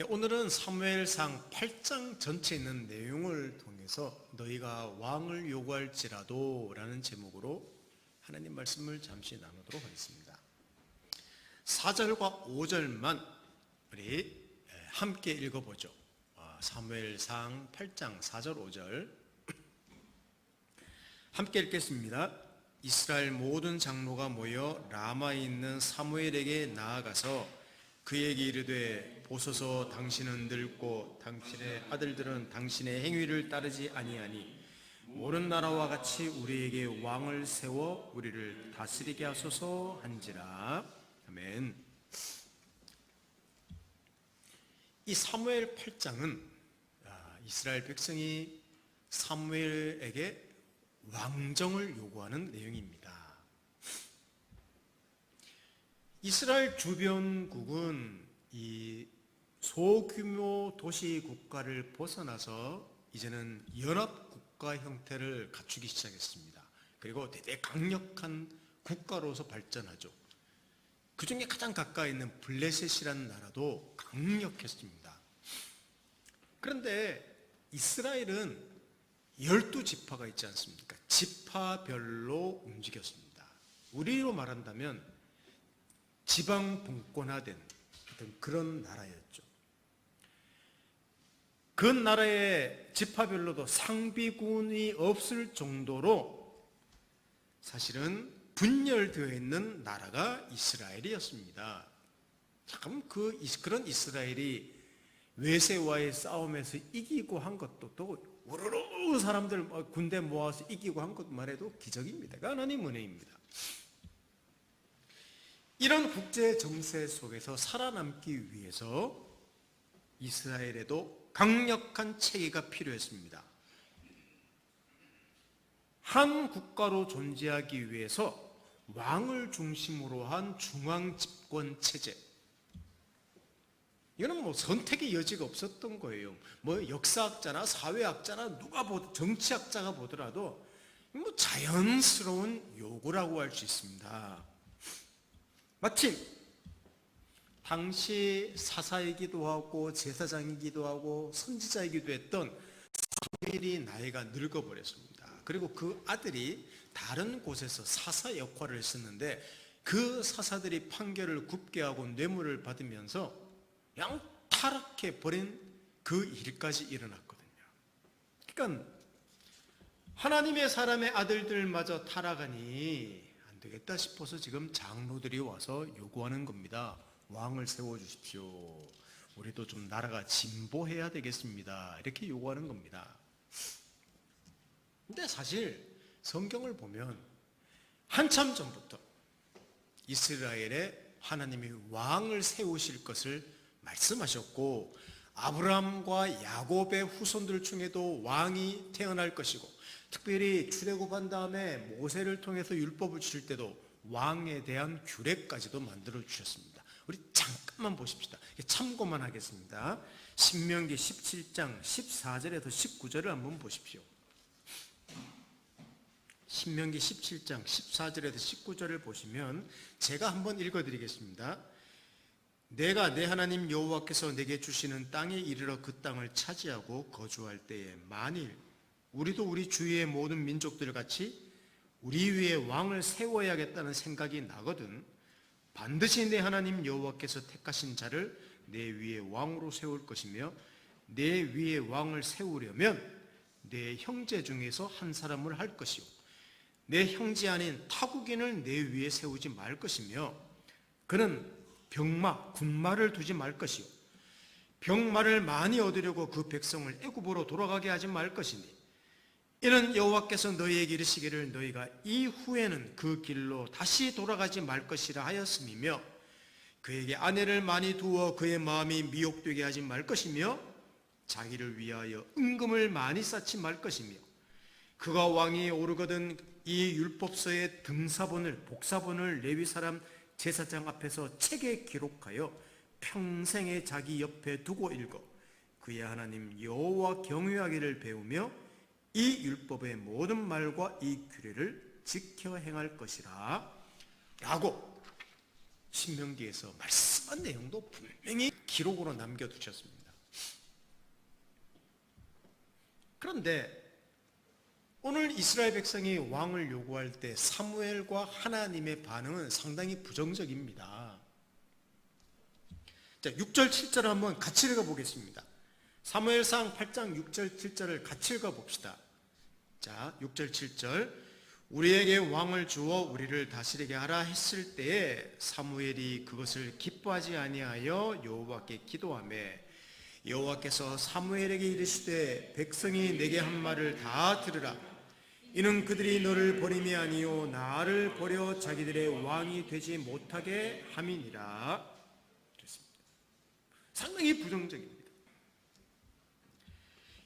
오늘은 사무엘상 8장 전체에 있는 내용을 통해서 너희가 왕을 요구할지라도 라는 제목으로 하나님 말씀을 잠시 나누도록 하겠습니다. 4절과 5절만 우리 함께 읽어보죠. 사무엘상 8장 4절 5절 함께 읽겠습니다. 이스라엘 모든 장로가 모여 라마에 있는 사무엘에게 나아가서 그에게 이르되 보소서 당신은 늙고 당신의 아들들은 당신의 행위를 따르지 아니하니 모든 나라와 같이 우리에게 왕을 세워 우리를 다스리게 하소서 한지라. 아멘. 이 사무엘 8장은 이스라엘 백성이 사무엘에게 왕정을 요구하는 내용입니다. 이스라엘 주변국은 이 소규모 도시 국가를 벗어나서 이제는 연합 국가 형태를 갖추기 시작했습니다. 그리고 대대 강력한 국가로서 발전하죠. 그 중에 가장 가까이 있는 블레셋이라는 나라도 강력했습니다. 그런데 이스라엘은 12지파가 있지 않습니까? 지파별로 움직였습니다. 우리로 말한다면 지방 분권화된 어떤 그런 나라였죠. 그 나라의 지파별로도 상비군이 없을 정도로 사실은 분열되어 있는 나라가 이스라엘이었습니다. 참 그런 이스라엘이 외세와의 싸움에서 이기고 한 것도 또 우르르 사람들 군대 모아서 이기고 한 것만 해도 기적입니다. 하나님 은혜입니다. 이런 국제 정세 속에서 살아남기 위해서 이스라엘에도 강력한 체계가 필요했습니다. 한 국가로 존재하기 위해서 왕을 중심으로 한 중앙 집권 체제. 이거는 선택의 여지가 없었던 거예요. 역사학자나 사회학자나 정치학자가 보더라도 자연스러운 요구라고 할 수 있습니다. 마침 당시 사사이기도 하고 제사장이기도 하고 선지자이기도 했던 사무엘이 나이가 늙어버렸습니다. 그리고 그 아들이 다른 곳에서 사사 역할을 했었는데 그 사사들이 판결을 굽게 하고 뇌물을 받으면서 그냥 타락해 버린 그 일까지 일어났거든요. 그러니까 하나님의 사람의 아들들마저 타락하니 안 되겠다 싶어서 지금 장로들이 와서 요구하는 겁니다. 왕을 세워주십시오. 우리도 좀 나라가 진보해야 되겠습니다. 이렇게 요구하는 겁니다. 근데 사실 성경을 보면 한참 전부터 이스라엘에 하나님이 왕을 세우실 것을 말씀하셨고 아브라함과 야곱의 후손들 중에도 왕이 태어날 것이고 특별히 출애굽한 다음에 모세를 통해서 율법을 주실 때도 왕에 대한 규례까지도 만들어 주셨습니다. 우리 잠깐만 보십시다. 참고만 하겠습니다. 신명기 17장 14절에서 19절을 한번 보십시오. 신명기 17장 14절에서 19절을 보시면 제가 한번 읽어드리겠습니다. 내가 내 하나님 여호와께서 내게 주시는 땅에 이르러 그 땅을 차지하고 거주할 때에 만일 우리도 우리 주위의 모든 민족들 같이 우리 위에 왕을 세워야겠다는 생각이 나거든 반드시 내 하나님 여호와께서 택하신 자를 내 위에 왕으로 세울 것이며 내 위에 왕을 세우려면 내 형제 중에서 한 사람을 할 것이요 내 형제 아닌 타국인을 내 위에 세우지 말 것이며 그는 병마, 군마를 두지 말 것이요 병마를 많이 얻으려고 그 백성을 애굽으로 돌아가게 하지 말 것이니 이는 여호와께서 너희에게 이르시기를 너희가 이후에는 그 길로 다시 돌아가지 말 것이라 하였음이며 그에게 아내를 많이 두어 그의 마음이 미혹되게 하지 말 것이며 자기를 위하여 은금을 많이 쌓지 말 것이며 그가 왕위에 오르거든 이 율법서의 등사본을 복사본을 레위 사람 제사장 앞에서 책에 기록하여 평생에 자기 옆에 두고 읽어 그의 하나님 여호와 경외하기를 배우며 이 율법의 모든 말과 이 규례를 지켜 행할 것이라 라고 신명기에서 말씀 묵상한 내용도 분명히 기록으로 남겨두셨습니다. 그런데 오늘 이스라엘 백성이 왕을 요구할 때 사무엘과 하나님의 반응은 상당히 부정적입니다. 자, 6절 7절을 한번 같이 읽어보겠습니다. 사무엘상 8장 6절 7절을 같이 읽어봅시다. 자, 6절 7절 우리에게 왕을 주어 우리를 다스리게 하라 했을 때에 사무엘이 그것을 기뻐하지 아니하여 여호와께 기도하매 여호와께서 사무엘에게 이르시되 백성이 내게 한 말을 다 들으라. 이는 그들이 너를 버림이 아니요 나를 버려 자기들의 왕이 되지 못하게 함이니라. 그렇습니다. 상당히 부정적입니다.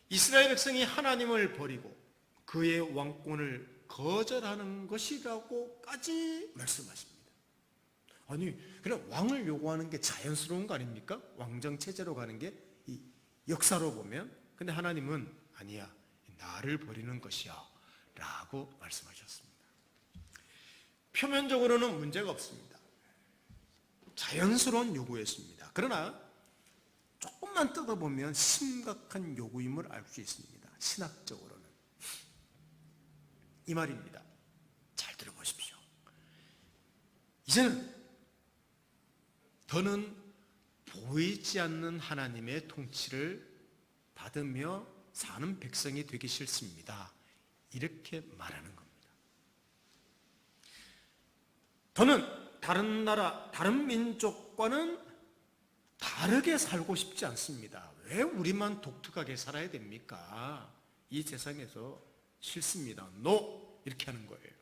이스라엘 백성이 하나님을 버리고 그의 왕권을 거절하는 것이라고까지 말씀하십니다. 아니, 그냥 왕을 요구하는 게 자연스러운 거 아닙니까? 왕정 체제로 가는 게 이 역사로 보면. 근데 하나님은 아니야, 나를 버리는 것이야 라고 말씀하셨습니다. 표면적으로는 문제가 없습니다. 자연스러운 요구였습니다. 그러나 조금만 뜯어보면 심각한 요구임을 알 수 있습니다. 신학적으로는. 이 말입니다. 잘 들어보십시오. 이제는 더는 보이지 않는 하나님의 통치를 받으며 사는 백성이 되기 싫습니다. 이렇게 말하는 겁니다. 더는 다른 나라, 다른 민족과는 다르게 살고 싶지 않습니다. 왜 우리만 독특하게 살아야 됩니까? 이 세상에서 싫습니다. No! 이렇게 하는 거예요.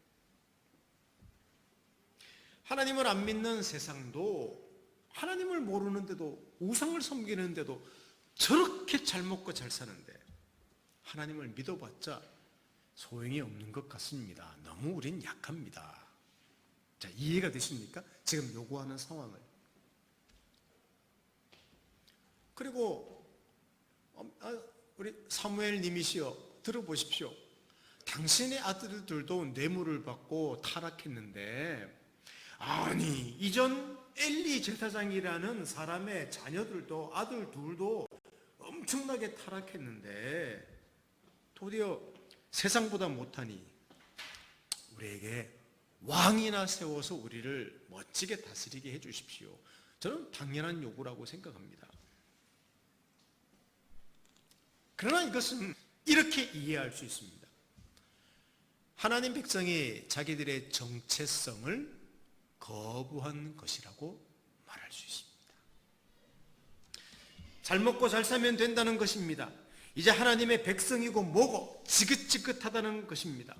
하나님을 안 믿는 세상도 하나님을 모르는데도 우상을 섬기는데도 저렇게 잘 먹고 잘 사는데 하나님을 믿어봤자 소용이 없는 것 같습니다. 너무 우린 약합니다. 자, 이해가 되십니까? 지금 요구하는 상황을. 그리고 우리 사무엘 님이시여 들어보십시오. 당신의 아들들도 뇌물을 받고 타락했는데 아니 이전 엘리 제사장이라는 사람의 자녀들도 아들 둘도 엄청나게 타락했는데 도리어 세상보다 못하니 우리에게 왕이나 세워서 우리를 멋지게 다스리게 해주십시오. 저는 당연한 요구라고 생각합니다. 그러나 이것은 이렇게 이해할 수 있습니다. 하나님 백성이 자기들의 정체성을 거부한 것이라고 말할 수 있습니다. 잘 먹고 잘 살면 된다는 것입니다. 이제 하나님의 백성이고 뭐고 지긋지긋하다는 것입니다.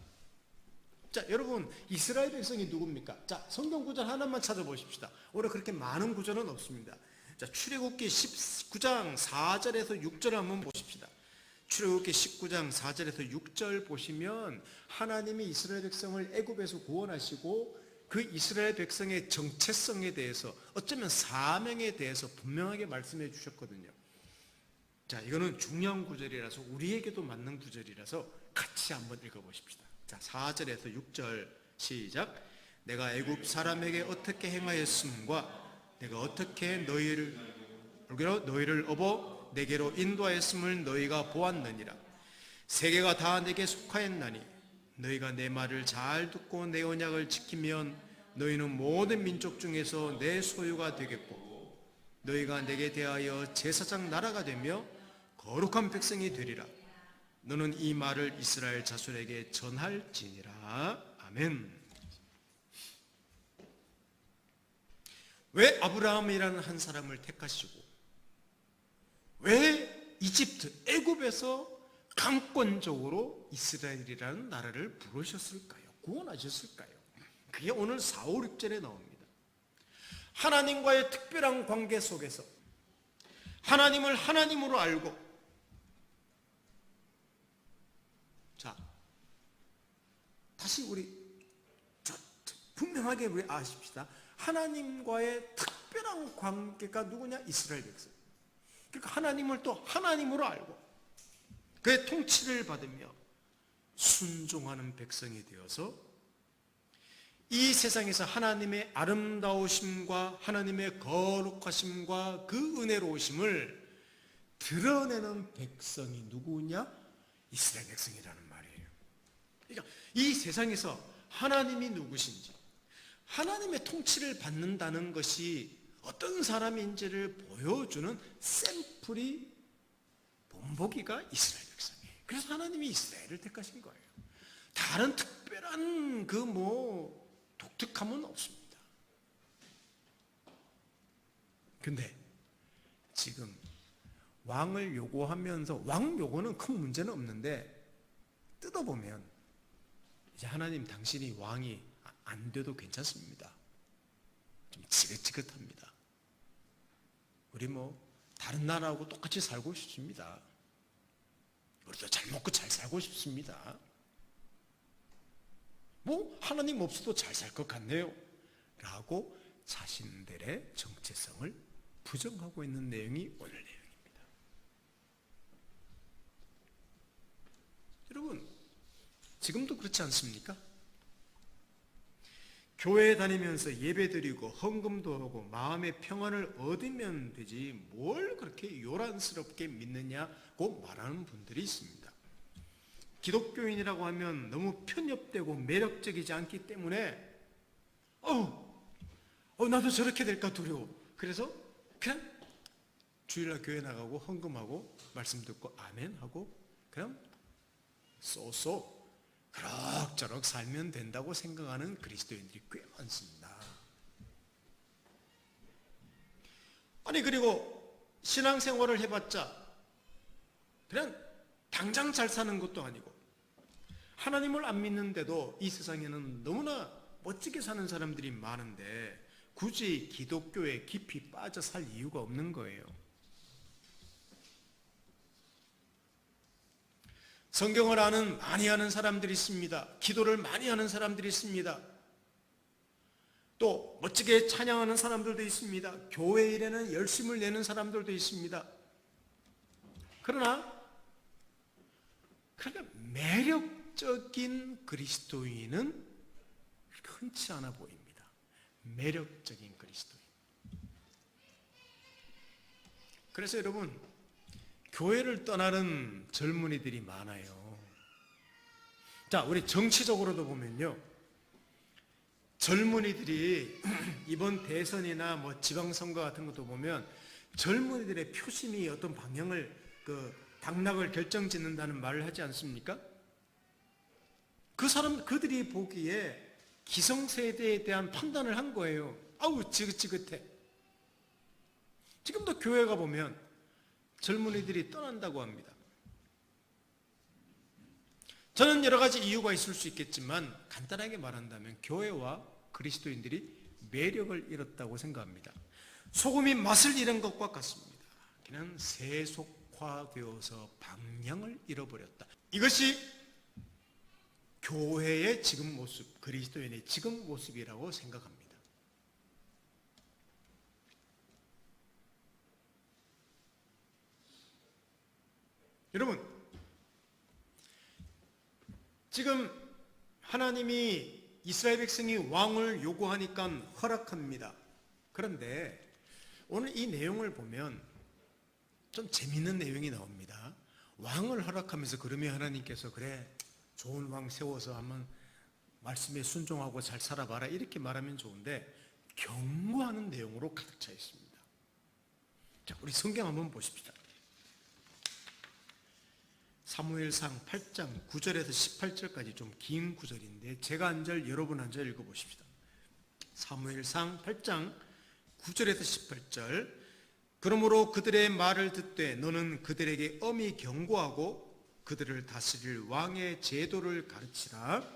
자, 여러분 이스라엘 백성이 누굽니까? 자, 성경 구절 하나만 찾아보십시다. 오늘 그렇게 많은 구절은 없습니다. 자, 출애굽기 19장 4절에서 6절을 한번 보십시다. 출애굽기 19장 4절에서 6절 보시면 하나님이 이스라엘 백성을 애굽에서 구원하시고 그 이스라엘 백성의 정체성에 대해서 어쩌면 사명에 대해서 분명하게 말씀해 주셨거든요. 자, 이거는 중요한 구절이라서 우리에게도 맞는 구절이라서 같이 한번 읽어보십시다. 자, 4절에서 6절 시작. 내가 애굽 사람에게 어떻게 행하였음과 내가 어떻게 너희를 업어 내게로 인도하였음을 너희가 보았느니라. 세계가 다 내게 속하였나니 너희가 내 말을 잘 듣고 내 언약을 지키면 너희는 모든 민족 중에서 내 소유가 되겠고 너희가 내게 대하여 제사장 나라가 되며 거룩한 백성이 되리라. 너는 이 말을 이스라엘 자손에게 전할지니라. 아멘. 왜 아브라함이라는 한 사람을 택하시고 왜 이집트, 애굽에서 강권적으로 이스라엘이라는 나라를 부르셨을까요? 구원하셨을까요? 그게 오늘 4, 5, 6절에 나옵니다. 하나님과의 특별한 관계 속에서 하나님을 하나님으로 알고 자, 다시 우리 분명하게 우리 아십시다. 하나님과의 특별한 관계가 누구냐? 이스라엘 백성. 그러니까 하나님을 또 하나님으로 알고 그의 통치를 받으며 순종하는 백성이 되어서 이 세상에서 하나님의 아름다우심과 하나님의 거룩하심과 그 은혜로우심을 드러내는 백성이 누구냐? 이스라엘 백성이라는 말이에요. 그러니까 이 세상에서 하나님이 누구신지, 하나님의 통치를 받는다는 것이 어떤 사람인지를 보여주는 샘플이 본보기가 이스라엘 백성이에요. 그래서 하나님이 이스라엘을 택하신 거예요. 다른 특별한 독특함은 없습니다. 근데 지금 왕을 요구하면서, 왕 요구는 큰 문제는 없는데 뜯어보면 이제 하나님 당신이 왕이 안 돼도 괜찮습니다. 좀 지긋지긋합니다. 우리 다른 나라하고 똑같이 살고 싶습니다. 우리도 잘 먹고 잘 살고 싶습니다. 하나님 없어도 잘 살 것 같네요 라고 자신들의 정체성을 부정하고 있는 내용이 오늘 내용입니다. 여러분, 지금도 그렇지 않습니까? 교회에 다니면서 예배드리고 헌금도 하고 마음의 평안을 얻으면 되지 뭘 그렇게 요란스럽게 믿느냐고 말하는 분들이 있습니다. 기독교인이라고 하면 너무 편협되고 매력적이지 않기 때문에 나도 저렇게 될까 두려워. 그래서 그냥 주일날 교회 나가고 헌금하고 말씀 듣고 아멘 하고 그냥 쏘쏘 그럭저럭 살면 된다고 생각하는 그리스도인들이 꽤 많습니다. 아니, 그리고 신앙생활을 해봤자 그냥 당장 잘 사는 것도 아니고 하나님을 안 믿는데도 이 세상에는 너무나 멋지게 사는 사람들이 많은데 굳이 기독교에 깊이 빠져 살 이유가 없는 거예요. 성경을 많이 아는 사람들이 있습니다. 기도를 많이 하는 사람들이 있습니다. 또 멋지게 찬양하는 사람들도 있습니다. 교회 일에는 열심을 내는 사람들도 있습니다. 그러나 매력적인 그리스도인은 흔치 않아 보입니다. 매력적인 그리스도인. 그래서 여러분, 교회를 떠나는 젊은이들이 많아요. 자, 우리 정치적으로도 보면요, 젊은이들이 이번 대선이나 지방선거 같은 것도 보면 젊은이들의 표심이 어떤 방향을 당락을 결정짓는다는 말을 하지 않습니까? 그들이 보기에 기성세대에 대한 판단을 한 거예요. 아우 지긋지긋해. 지금도 교회 가보면 젊은이들이 떠난다고 합니다. 저는 여러 가지 이유가 있을 수 있겠지만 간단하게 말한다면 교회와 그리스도인들이 매력을 잃었다고 생각합니다. 소금이 맛을 잃은 것과 같습니다. 그냥 세속화되어서 방향을 잃어버렸다. 이것이 교회의 지금 모습, 그리스도인의 지금 모습이라고 생각합니다. 여러분, 지금 하나님이 이스라엘 백성이 왕을 요구하니까 허락합니다. 그런데 오늘 이 내용을 보면 좀 재밌는 내용이 나옵니다. 왕을 허락하면서 그러면 하나님께서 그래 좋은 왕 세워서 한번 말씀에 순종하고 잘 살아봐라 이렇게 말하면 좋은데 경고하는 내용으로 가득 차 있습니다. 자, 우리 성경 한번 보십시다. 사무엘상 8장 9절에서 18절까지 좀 긴 구절인데 제가 한 절 여러분 한 절 읽어보십시다. 사무엘상 8장 9절에서 18절. 그러므로 그들의 말을 듣되 너는 그들에게 엄히 경고하고 그들을 다스릴 왕의 제도를 가르치라.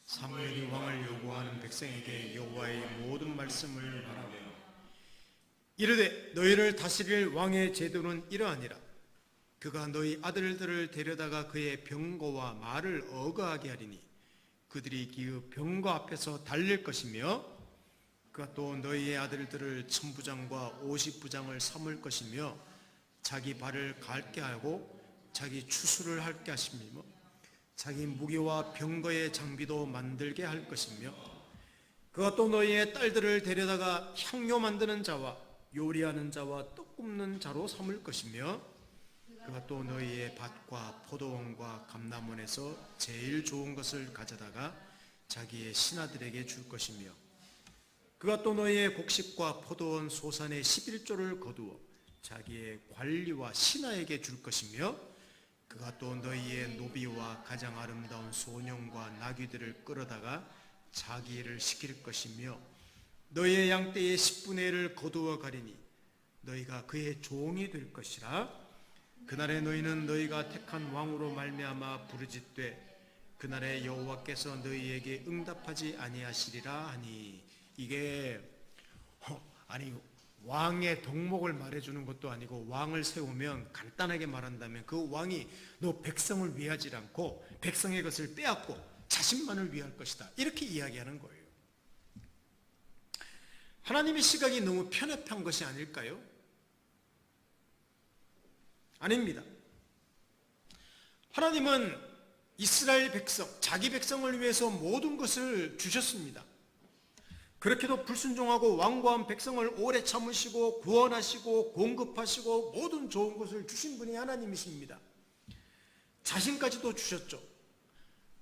사무엘이 왕을 요구하는 백성에게 여호와의 모든 말씀을 말하며 이르되 너희를 다스릴 왕의 제도는 이러하니라. 그가 너희 아들들을 데려다가 그의 병거와 말을 어거하게 하리니 그들이 그 병거 앞에서 달릴 것이며 그가 또 너희의 아들들을 천부장과 50부장을 삼을 것이며 자기 발을 갈게 하고 자기 추수를 할게 하시며 자기 무기와 병거의 장비도 만들게 할 것이며 그가 또 너희의 딸들을 데려다가 향료 만드는 자와 요리하는 자와 떡 굽는 자로 삼을 것이며 그가 또 너희의 밭과 포도원과 감람원에서 제일 좋은 것을 가져다가 자기의 신하들에게 줄 것이며 그가 또 너희의 곡식과 포도원 소산의 11조를 거두어 자기의 관리와 신하에게 줄 것이며 그가 또 너희의 노비와 가장 아름다운 소년과 나귀들을 끌어다가 자기 일을 시킬 것이며 너희의 양떼의 10분의 1을 거두어 가리니 너희가 그의 종이 될 것이라. 그날에 너희는 너희가 택한 왕으로 말미암아 부르짖되 그날에 여호와께서 너희에게 응답하지 아니하시리라 하니. 이게 아니 왕의 덕목을 말해주는 것도 아니고 왕을 세우면 간단하게 말한다면 그 왕이 너 백성을 위하지 않고 백성의 것을 빼앗고 자신만을 위할 것이다 이렇게 이야기하는 거예요. 하나님의 시각이 너무 편협한 것이 아닐까요? 아닙니다. 하나님은 이스라엘 백성, 자기 백성을 위해서 모든 것을 주셨습니다. 그렇게도 불순종하고 완고한 백성을 오래 참으시고 구원하시고 공급하시고 모든 좋은 것을 주신 분이 하나님이십니다. 자신까지도 주셨죠.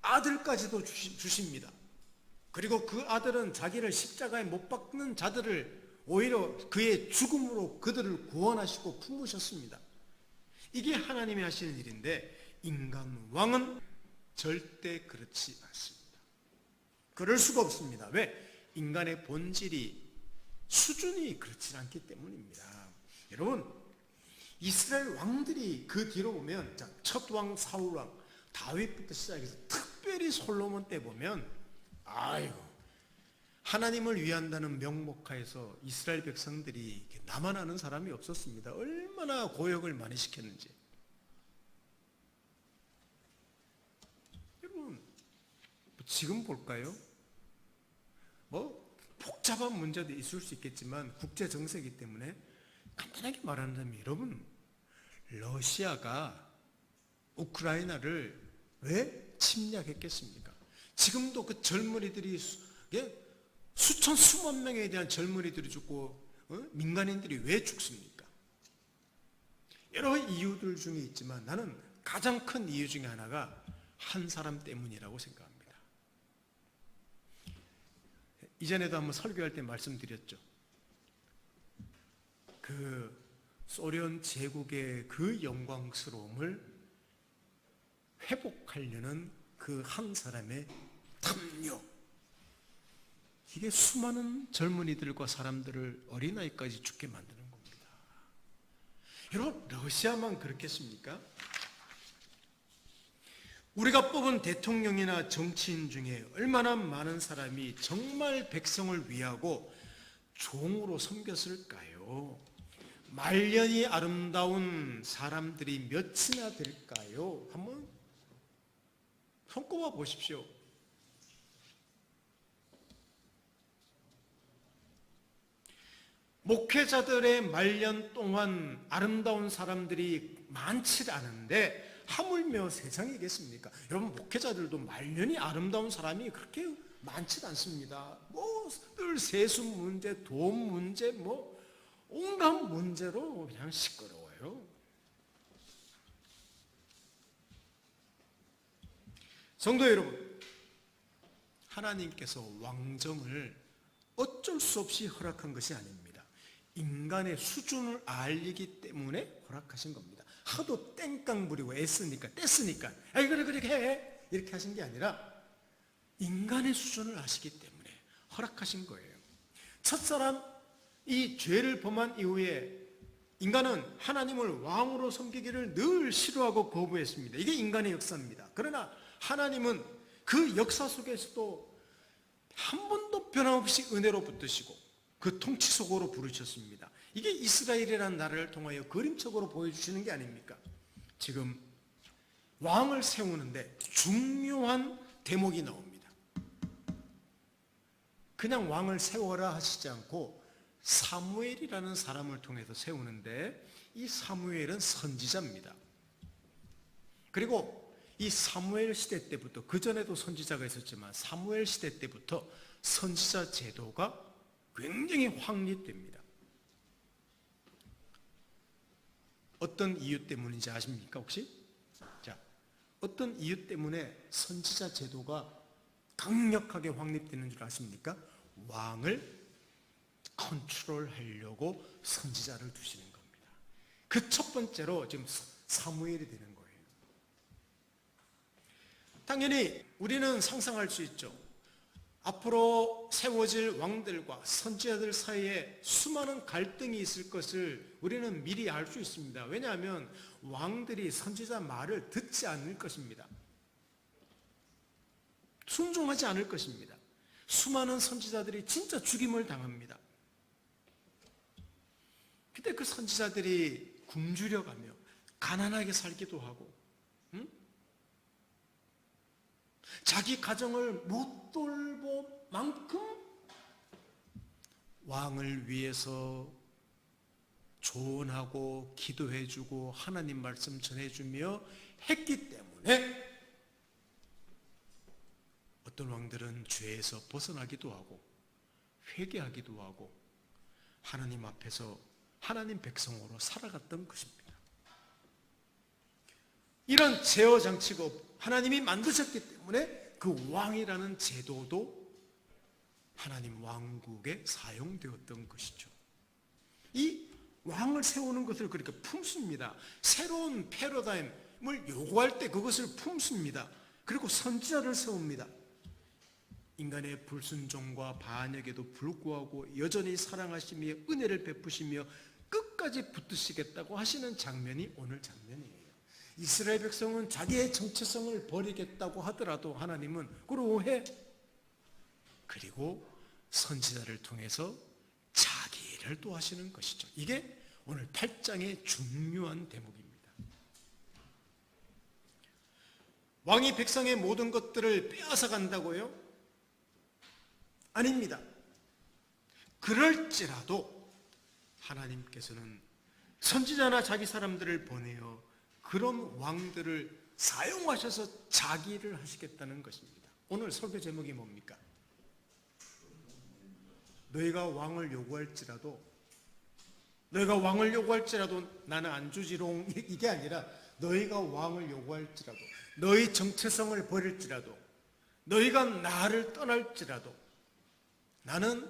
아들까지도 주십니다. 그리고 그 아들은 자기를 십자가에 못 박는 자들을 오히려 그의 죽음으로 그들을 구원하시고 품으셨습니다. 이게 하나님이 하시는 일인데 인간 왕은 절대 그렇지 않습니다. 그럴 수가 없습니다. 왜? 인간의 본질이 수준이 그렇지 않기 때문입니다. 여러분 이스라엘 왕들이 그 뒤로 보면 첫 왕 사울 왕 다윗부터 시작해서 특별히 솔로몬 때 보면 아이고 하나님을 위한다는 명목하에서 이스라엘 백성들이 나만 아는 사람이 없었습니다. 얼마나 고역을 많이 시켰는지. 여러분 지금 볼까요? 복잡한 문제도 있을 수 있겠지만 국제 정세이기 때문에 간단하게 말한다면 여러분 러시아가 우크라이나를 왜 침략했겠습니까? 지금도 그 젊은이들이 수천 수만 명에 대한 젊은이들이 죽고 민간인들이 왜 죽습니까? 여러 이유들 중에 있지만 나는 가장 큰 이유 중에 하나가 한 사람 때문이라고 생각합니다. 이전에도 한번 설교할 때 말씀드렸죠. 그 소련 제국의 그 영광스러움을 회복하려는 그 한 사람의 탐욕, 이게 수많은 젊은이들과 사람들을 어린아이까지 죽게 만드는 겁니다. 여러분 러시아만 그렇겠습니까? 우리가 뽑은 대통령이나 정치인 중에 얼마나 많은 사람이 정말 백성을 위하고 종으로 섬겼을까요? 말년이 아름다운 사람들이 몇이나 될까요? 한번 손꼽아 보십시오. 목회자들의 말년 동안 아름다운 사람들이 많지 않은데 하물며 세상이겠습니까? 여러분 목회자들도 말년이 아름다운 사람이 그렇게 많지 않습니다. 늘 세수 문제, 돈 문제, 온갖 문제로 그냥 시끄러워요. 성도 여러분, 하나님께서 왕정을 어쩔 수 없이 허락한 것이 아닙니다. 인간의 수준을 알리기 때문에 허락하신 겁니다. 하도 땡깡 부리고 애쓰니까 뗐으니까 아이 그래 그렇게 해 이렇게 하신 게 아니라 인간의 수준을 아시기 때문에 허락하신 거예요. 첫사람 이 죄를 범한 이후에 인간은 하나님을 왕으로 섬기기를 늘 싫어하고 거부했습니다. 이게 인간의 역사입니다. 그러나 하나님은 그 역사 속에서도 한 번도 변함없이 은혜로 붙드시고 그 통치 속으로 부르셨습니다. 이게 이스라엘이라는 나라를 통하여 그림책으로 보여주시는 게 아닙니까? 지금 왕을 세우는데 중요한 대목이 나옵니다. 그냥 왕을 세워라 하시지 않고 사무엘이라는 사람을 통해서 세우는데 이 사무엘은 선지자입니다. 그리고 이 사무엘 시대 때부터, 그전에도 선지자가 있었지만 사무엘 시대 때부터 선지자 제도가 굉장히 확립됩니다. 어떤 이유 때문인지 아십니까 혹시? 자, 어떤 이유 때문에 선지자 제도가 강력하게 확립되는 줄 아십니까? 왕을 컨트롤하려고 선지자를 두시는 겁니다. 그 첫 번째로 지금 사무엘이 되는 거예요. 당연히 우리는 상상할 수 있죠. 앞으로 세워질 왕들과 선지자들 사이에 수많은 갈등이 있을 것을 우리는 미리 알 수 있습니다. 왜냐하면 왕들이 선지자 말을 듣지 않을 것입니다. 순종하지 않을 것입니다. 수많은 선지자들이 진짜 죽임을 당합니다. 그때 그 선지자들이 굶주려가며 가난하게 살기도 하고, 자기 가정을 못 돌볼 만큼 왕을 위해서 조언하고 기도해주고 하나님 말씀 전해주며 했기 때문에 어떤 왕들은 죄에서 벗어나기도 하고 회개하기도 하고 하나님 앞에서 하나님 백성으로 살아갔던 것입니다. 이런 제어 장치가 하나님이 만드셨기 때문에 그 왕이라는 제도도 하나님 왕국에 사용되었던 것이죠. 이 왕을 세우는 것을 그렇게 품습니다. 새로운 패러다임을 요구할 때 그것을 품습니다. 그리고 선지자를 세웁니다. 인간의 불순종과 반역에도 불구하고 여전히 사랑하시며 은혜를 베푸시며 끝까지 붙드시겠다고 하시는 장면이 오늘 장면이에요. 이스라엘 백성은 자기의 정체성을 버리겠다고 하더라도 하나님은 그러해. 그리고 선지자를 통해서 자기를 또 하시는 것이죠. 이게 오늘 8장의 중요한 대목입니다. 왕이 백성의 모든 것들을 빼앗아 간다고요? 아닙니다. 그럴지라도 하나님께서는 선지자나 자기 사람들을 보내어 그런 왕들을 사용하셔서 자기를 하시겠다는 것입니다. 오늘 설교 제목이 뭡니까? 너희가 왕을 요구할지라도 나는 안 주지롱, 이게 아니라 너희가 왕을 요구할지라도, 너희 정체성을 버릴지라도, 너희가 나를 떠날지라도 나는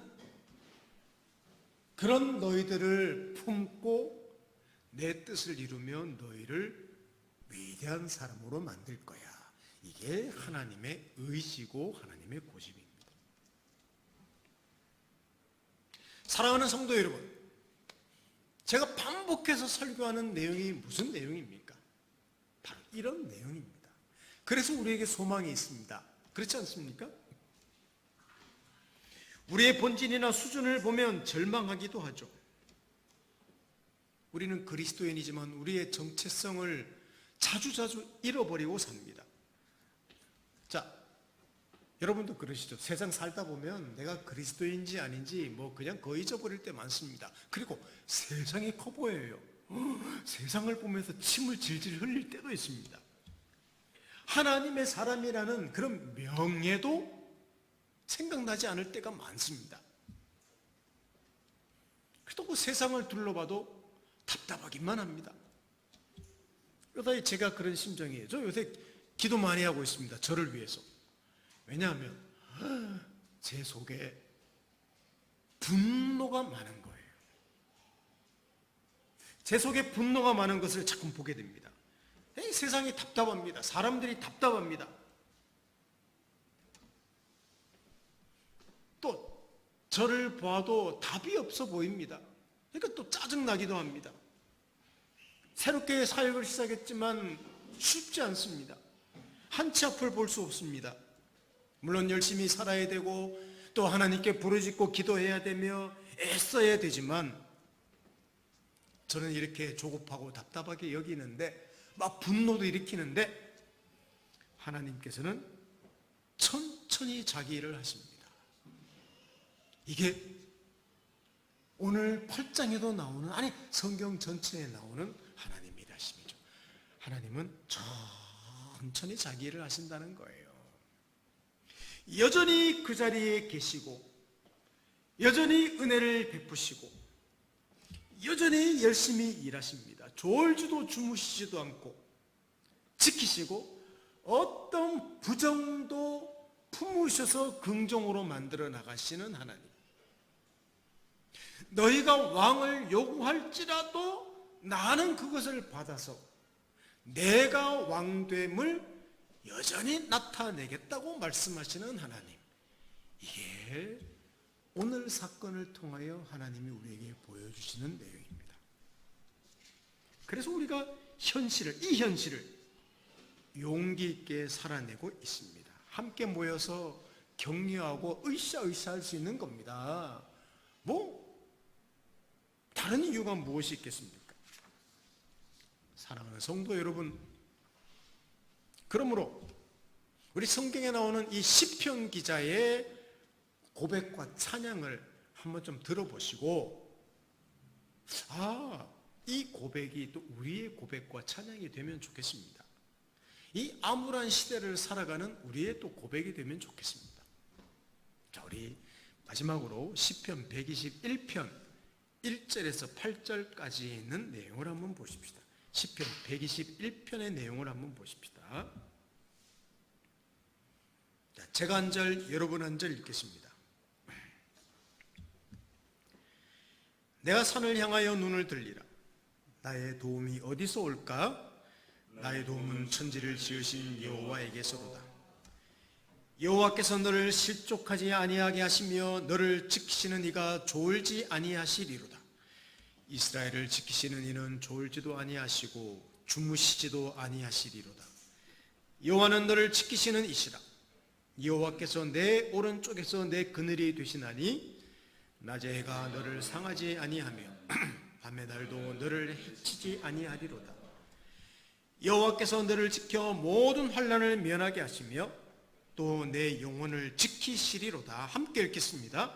그런 너희들을 품고 내 뜻을 이루며 너희를 위대한 사람으로 만들 거야. 이게 하나님의 의지고 하나님의 고집입니다. 사랑하는 성도 여러분, 제가 반복해서 설교하는 내용이 무슨 내용입니까? 바로 이런 내용입니다. 그래서 우리에게 소망이 있습니다. 그렇지 않습니까? 우리의 본질이나 수준을 보면 절망하기도 하죠. 우리는 그리스도인이지만 우리의 정체성을 자주자주 잃어버리고 삽니다. 자, 여러분도 그러시죠. 세상 살다 보면 내가 그리스도인지 아닌지 그냥 거의 잊어버릴 때 많습니다. 그리고 세상이 커 보여요. 세상을 보면서 침을 질질 흘릴 때도 있습니다. 하나님의 사람이라는 그런 명예도 생각나지 않을 때가 많습니다. 그래도 세상을 둘러봐도 답답하기만 합니다. 그러다 제가 그런 심정이에요. 저 요새 기도 많이 하고 있습니다. 저를 위해서. 왜냐하면 제 속에 분노가 많은 거예요. 제 속에 분노가 많은 것을 자꾸 보게 됩니다. 세상이 답답합니다. 사람들이 답답합니다. 또 저를 봐도 답이 없어 보입니다. 그러니까 또 짜증나기도 합니다. 새롭게 사역을 시작했지만 쉽지 않습니다. 한치 앞을 볼 수 없습니다. 물론 열심히 살아야 되고 또 하나님께 부르짖고 기도해야 되며 애써야 되지만 저는 이렇게 조급하고 답답하게 여기는데 막 분노도 일으키는데 하나님께서는 천천히 자기 일을 하십니다. 이게 오늘 8장에도 나오는, 아니 성경 전체에 나오는 하나님의 일하심이죠. 하나님은 천천히 자기 일을 하신다는 거예요. 여전히 그 자리에 계시고 여전히 은혜를 베푸시고 여전히 열심히 일하십니다. 졸지도 주무시지도 않고 지키시고 어떤 부정도 품으셔서 긍정으로 만들어 나가시는 하나님. 너희가 왕을 요구할지라도 나는 그것을 받아서 내가 왕됨을 여전히 나타내겠다고 말씀하시는 하나님. 이게 오늘 사건을 통하여 하나님이 우리에게 보여주시는 내용입니다. 그래서 우리가 이 현실을 용기 있게 살아내고 있습니다. 함께 모여서 격려하고 으쌰으쌰할 수 있는 겁니다. 다른 이유가 무엇이 있겠습니까? 사랑하는 성도 여러분, 그러므로 우리 성경에 나오는 이 시편 기자의 고백과 찬양을 한번 좀 들어보시고 이 고백이 또 우리의 고백과 찬양이 되면 좋겠습니다. 이 암울한 시대를 살아가는 우리의 또 고백이 되면 좋겠습니다. 자, 우리 마지막으로 시편 121편 1절에서 8절까지 있는 내용을 한번 보십시다. 시편 121편의 내용을 한번 보십시다. 자, 제가 한 절, 여러분 한 절 읽겠습니다. 내가 산을 향하여 눈을 들리라. 나의 도움이 어디서 올까? 나의 도움은 천지를 지으신 여호와에게서로다. 여호와께서 너를 실족하지 아니하게 하시며 너를 지키시는 이가 졸지 아니하시리로다. 이스라엘을 지키시는 이는 졸지도 아니하시고 주무시지도 아니하시리로다. 여호와는 너를 지키시는 이시라. 여호와께서 내 오른쪽에서 내 그늘이 되시나니 낮의 해가 너를 상하지 아니하며 밤의 달도 너를 해치지 아니하리로다. 여호와께서 너를 지켜 모든 환난을 면하게 하시며 또 내 영혼을 지키시리로다. 함께 읽겠습니다.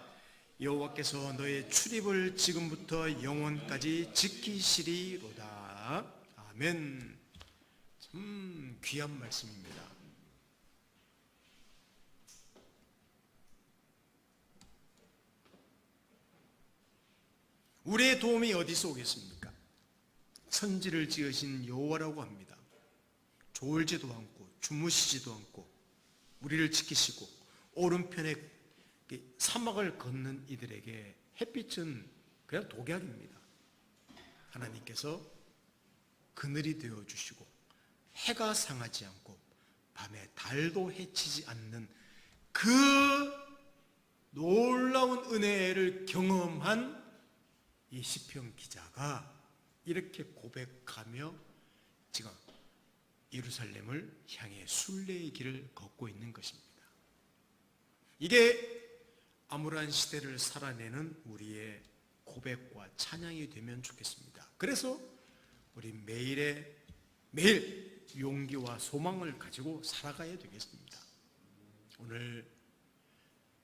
여호와께서 너의 출입을 지금부터 영원까지 지키시리로다. 아멘. 참 귀한 말씀입니다. 우리의 도움이 어디서 오겠습니까? 천지를 지으신 여호와라고 합니다. 졸지도 않고 주무시지도 않고 우리를 지키시고 오른편에 사막을 걷는 이들에게 햇빛은 그냥 독약입니다. 하나님께서 그늘이 되어주시고 해가 상하지 않고 밤에 달도 해치지 않는 그 놀라운 은혜를 경험한 이 시편 기자가 이렇게 고백하며 지금 예루살렘을 향해 순례의 길을 걷고 있는 것입니다. 이게 암울한 시대를 살아내는 우리의 고백과 찬양이 되면 좋겠습니다. 그래서 우리 매일 용기와 소망을 가지고 살아가야 되겠습니다. 오늘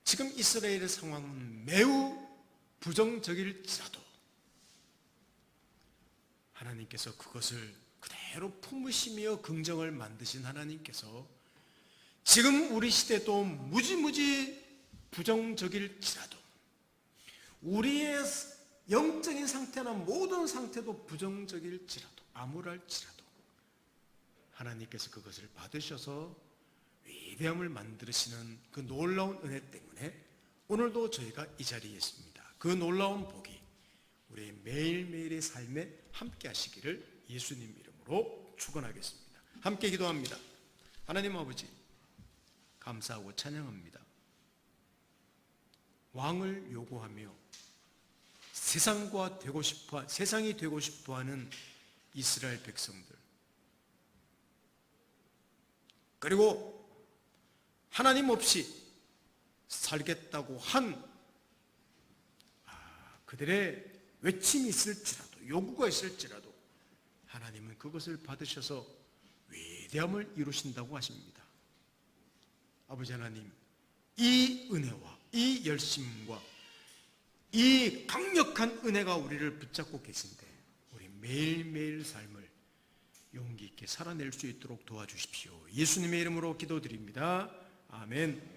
지금 이스라엘의 상황은 매우 부정적일지라도 하나님께서 그것을 그대로 품으시며 긍정을 만드신 하나님께서 지금 우리 시대도 무지무지 부정적일지라도 우리의 영적인 상태나 모든 상태도 부정적일지라도 암울할지라도 하나님께서 그것을 받으셔서 위대함을 만드시는 그 놀라운 은혜 때문에 오늘도 저희가 이 자리에 있습니다. 그 놀라운 복이 우리 매일매일의 삶에 함께 하시기를 예수님 이름으로 축원하겠습니다. 함께 기도합니다. 하나님 아버지 감사하고 찬양합니다. 왕을 요구하며 세상이 되고 싶어하는 이스라엘 백성들, 그리고 하나님 없이 살겠다고 한 그들의 외침이 있을지라도 요구가 있을지라도 하나님은 그것을 받으셔서 위대함을 이루신다고 하십니다. 아버지 하나님, 이 은혜와 이 열심과 이 강력한 은혜가 우리를 붙잡고 계신데 우리 매일매일 삶을 용기 있게 살아낼 수 있도록 도와주십시오. 예수님의 이름으로 기도드립니다. 아멘.